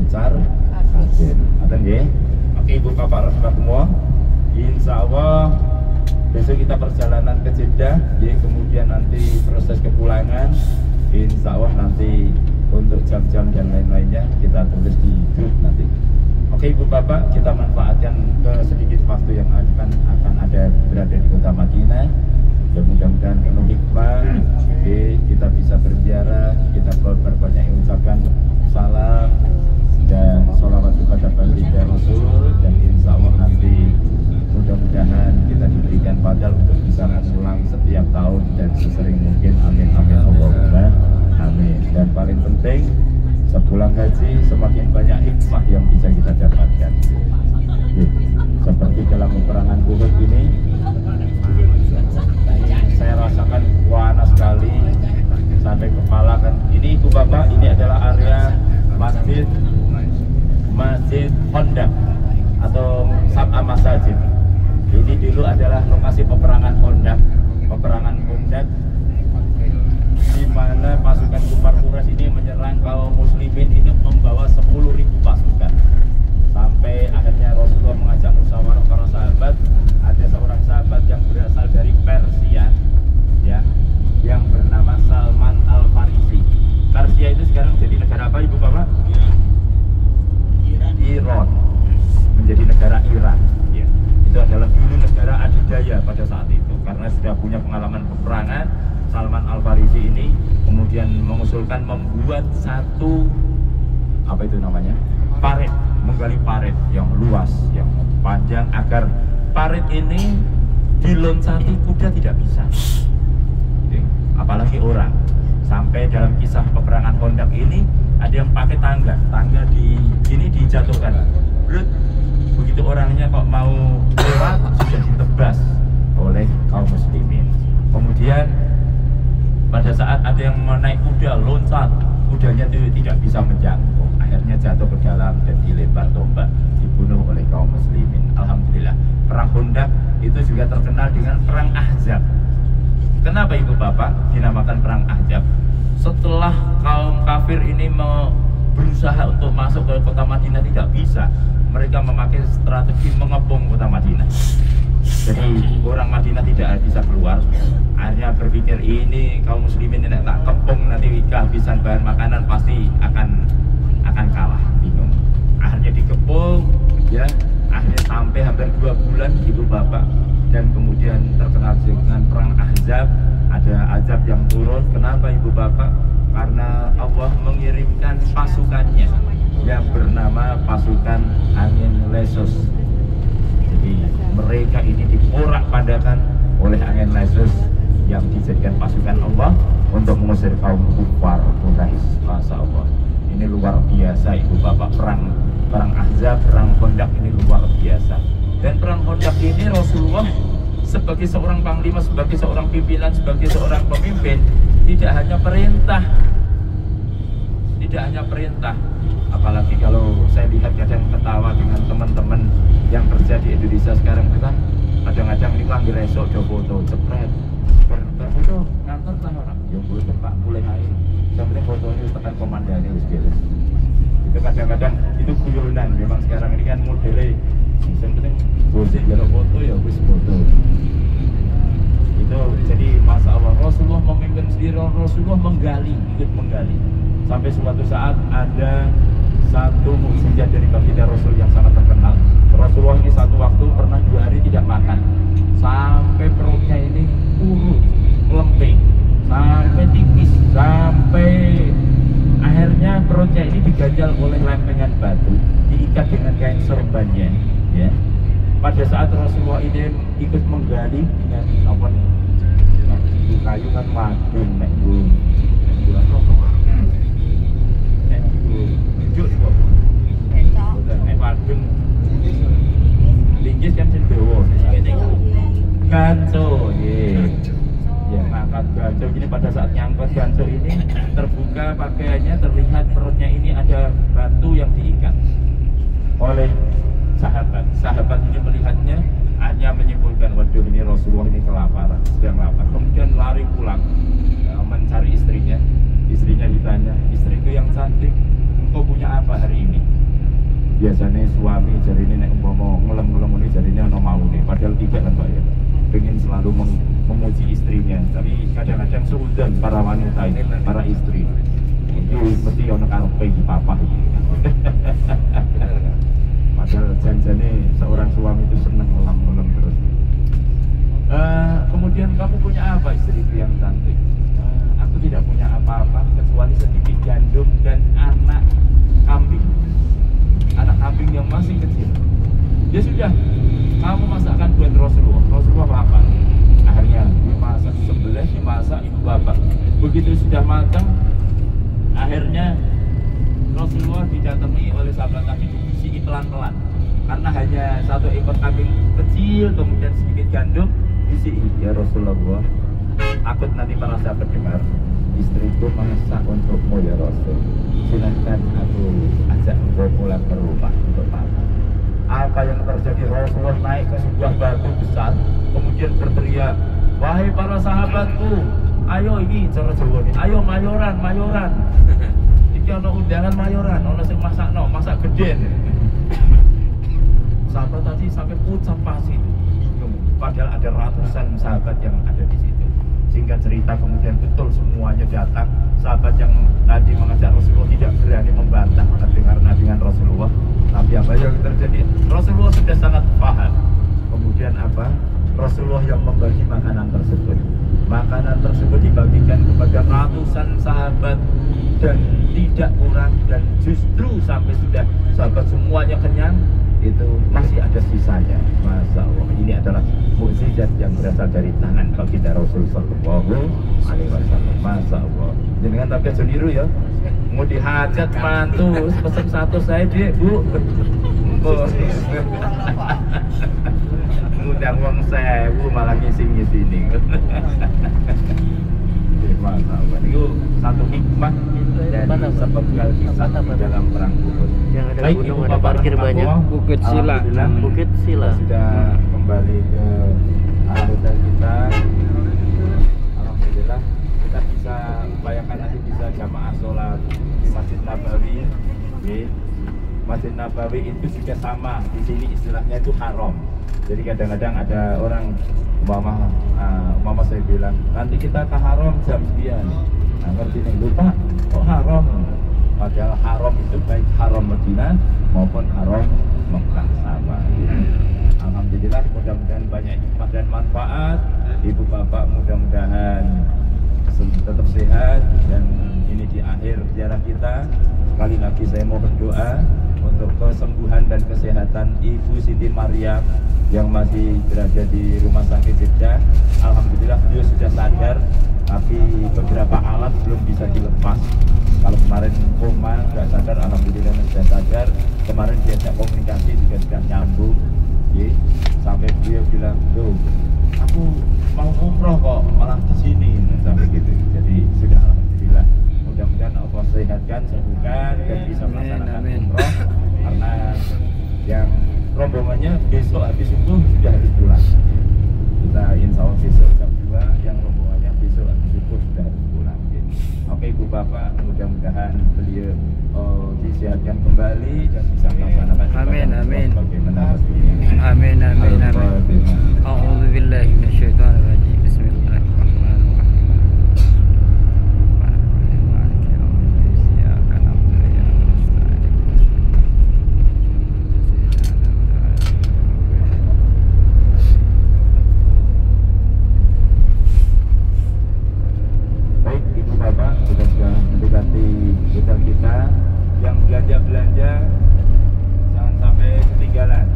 lancar kabeh. Ngoten nggih. Oke Ibu Bapak rahimakumullah. Insyaallah besok kita perjalanan ke Jeddah, ya, kemudian nanti proses kepulangan. Insyaallah nanti untuk jam-jam dan lain-lainnya kita tulis di grup nanti. Oke Ibu Bapak, kita manfaatkan ke sedikit waktu yang akan ada berada di kota Madinah. Ya, mudah-mudahan penuh hikmah, kita bisa berziarah, kita berbanyak ucapkan salam dan sholawat kepada baginda Rasul, dan insya Allah nanti mudah-mudahan kita diberikan badal untuk bisa mengulang setiap tahun dan sesering mungkin. Amin amin Allahumma amin. Dan paling penting, sepulang haji semakin banyak hikmah yang bisa kita dapatkan. Seperti dalam peperangan Uhud ini, saya rasakan panas sekali sampai kepala kan. Ini Ibu Bapak, ini adalah area Masjid Khandaq atau Sab'a Masajid. Ini dulu adalah lokasi peperangan Khandaq. Peperangan Khandaq di mana pasukan kufar Quraisy ini menyerang kaum muslimin ini membawa 10.000 pasukan. Sampai akhirnya Rasulullah mengajak musyawarah para sahabat. Ada seorang sahabat yang berasal dari Persia, ya, yang bernama Salman Al-Farisi. Persia itu sekarang jadi negara apa Ibu Bapak? Iran. Menjadi negara Iran, ya. Itu adalah dulu negara adidaya pada saat itu. Karena sudah punya pengalaman peperangan, Salman Al-Farisi ini kemudian mengusulkan membuat satu, apa itu namanya, parit, menggali parit yang luas, yang panjang, agar parit ini diloncati kuda tidak bisa, apalagi orang. Sampai dalam kisah peperangan Khandaq ini ada yang pakai tangga di ini dijatuhkan, begitu orangnya kok mau lewat sudah ditebas oleh kaum muslimin. Kemudian pada saat ada yang menaik kuda loncat, kudanya itu tidak bisa menjangkau, akhirnya jatuh ke dalam dan dilempar tombak, dibunuh oleh kaum muslimin. Alhamdulillah, perang Khandaq itu juga terkenal dengan perang Ahzab. Kenapa Ibu Bapak dinamakan perang Ahzab? Setelah kaum kafir ini berusaha untuk masuk ke kota Madinah tidak bisa, mereka memakai strategi mengepung kota Madinah. Jadi orang Madinah tidak bisa keluar. Akhirnya berpikir, ini kaum muslimin ini tak kepung, nanti kehabisan bahan makanan pasti akan kalah, bingung. Akhirnya dikepung, ya. Akhirnya sampai hampir 2 bulan Ibu Bapak, dan kemudian terkenal dengan perang Ahzab. Ada azab yang turun. Kenapa Ibu Bapak? Karena Allah mengirimkan pasukannya yang bernama pasukan angin lesus. Jadi mereka ini diporak-pandakan oleh angin lesus yang dijadikan pasukan Allah untuk mengusir kaum kufar Quraisy. Masya Allah, ini luar biasa Ibu Bapak. Perang Ahzab, perang Khandaq ini luar biasa. Dan perang Khandaq ini Rasulullah sebagai seorang panglima, sebagai seorang pimpinan, sebagai seorang pemimpin, tidak hanya perintah. Apalagi kalau saya lihat kadang ketawa dengan teman-teman yang kerja di Indonesia sekarang itu kan, kadang-kadang ini panggil esok do foto cepret berfoto ngantor lah orang, ya boleh Pak, boleh aja, yang penting fotonya tekan komandannya wis gitu. Itu kadang-kadang itu guyonan. Memang sekarang ini kan modelnya yang penting bosin kalau foto ya wis foto. Itu jadi masalah. Rasulullah memimpin sendiri, Rasulullah ikut menggali. Sampai suatu saat ada satu mukjizat dari baginda Rasul yang sangat terkenal. Rasulullah ini satu waktu pernah 2 hari tidak makan, sampai perutnya ini kurus, lempeng, sampai tipis, sampai akhirnya perutnya ini diganjal oleh lempengan batu, diikat dengan kain sorbannya, ya. Pada saat Rasulullah ini ikut menggali dengan apa nih? Kayu kan madun, nek bu, nek madun, linggis kan cendewo, ganco, ya ngangkat ganco ini. Pada saat nyangkut ganco ini terbuka pakaiannya, terlihat perutnya ini ada batu yang diikat oleh sahabat ini melihatnya, hanya menyimpulkan, waduh ini Rasulullah ini kelaparan, sedang lapar. Kemudian lari pulang mencari istrinya ditanya, istriku yang cantik, engkau punya apa hari ini? biasanya suami jadi ini nek umpama ngelem-ngelem ini jadi ini ono mau nih, padahal tidak kan Pak ya. Pengen selalu memuji istrinya, tapi kadang-kadang suudzon para wanita ini, para istri. Itu mesti ono karepe iki papa iki. Padahal janjane seorang suami itu seneng ngelem-ngelem terus. Kemudian kamu punya apa istriku yang cantik? Aku tidak punya apa-apa kecuali sedikit gandum dan anak kambing. Anak kambing yang masih kecil. Ya sudah, kamu masakkan buat Rasulullah. Rasulullah lapar. Akhirnya dimasak sebelah, dimasak ibu bapak. Begitu sudah matang, akhirnya Rasulullah didatangi oleh sahabat Nabi, dibisiki pelan-pelan. Karena hanya satu ekor kambing kecil, kemudian sedikit gandum, disiki, ya Rasulullah, takut nanti para sahabat dengar, istriku masak untukmu ya Rasul. Silahkan aku ajak engkau pulang ke rumah untuk papa. Apa yang terjadi? Rasulullah naik ke sebuah batu besar, kemudian berteriak, wahai para sahabatku, ayo ini cara Jawa nih, ayo mayoran, mayoran. Iki ono undangan mayoran, ono sing masakno, masak geden. Sahabat tadi sampai pucat pasti bingung, padahal ada ratusan sahabat yang ada di situ. Sehingga cerita kemudian betul semuanya datang. Sahabat yang tadi mengajak Rasulullah tidak berani membantah karena dengan Rasulullah. Tapi apa yang terjadi? Rasulullah sudah sangat paham. Kemudian apa? Rasulullah yang membagi makanan tersebut. Makanan tersebut dibagikan kepada ratusan sahabat dan tidak kurang, dan justru sampai sudah sahabat semuanya kenyang, itu masih ada sisanya. Masya Allah, ini adalah mukjizat yang berasal dari tangan baginda Rasul Sallallahu Alaihi Wasallam. Masya Allah. Jangan tak sendiri ya. Mau dihajat mantu, pesen satu saya deh bu. Ngundang uang sewu malah ngisi-ngisi nih. Masya Allah. Itu satu hikmah dan sepenggal kisah di dalam perang Uhud. Yang ada gunung, ada parkir banyak. Bukit Sila. Bukit Sila. Sudah kembali ke hotel kita. Alhamdulillah kita bisa upayakan nanti bisa jamaah sholat di Masjid Nabawi. Masjid Nabawi itu juga sama, di sini istilahnya itu haram. Jadi kadang-kadang ada orang mama saya bilang nanti kita ke haram jam sekian. Nah, ngerti nih, lupa kok haram. Padahal haram itu baik haram Madinah maupun haram Mekah sama. Alhamdulillah, mudah-mudahan banyak hikmah dan manfaat. Ibu bapak mudah-mudahan tetap sehat, dan ini di akhir ziarah kita. Sekali lagi saya mau berdoa untuk kesembuhan dan kesehatan Ibu Siti Maryam yang masih berada di rumah sakit Jeddah. Alhamdulillah beliau sudah sadar, tapi beberapa alat belum bisa dilepas. Kalau kemarin koma nggak sadar, alhamdulillah sudah sadar. Kemarin diajak komunikasi juga sudah nyambung, sampai beliau bilang, "Loh, aku mau umroh kok malah di sini," sampai gitu. Jadi sudah alhamdulillah. Mudah-mudahan Allah sehatkan, sembuhkan, dan bisa melaksanakan umroh. Karena yang rombongannya besok habis subuh sudah harus pulang. Kita insya Allah besok jam 2, yang rombongannya besok habis subuh sudah harus pulang. Oke Ibu Bapak, mudah-mudahan beliau disehatkan kembali dan bisa melaksanakan. Amin, amin. Bagaimana Amin, amin, amin. A'udzubillahi minasyaitonir rajim. Bismillahirrahmanirrahim. Kita yang belanja-belanja jangan sampai ketinggalan.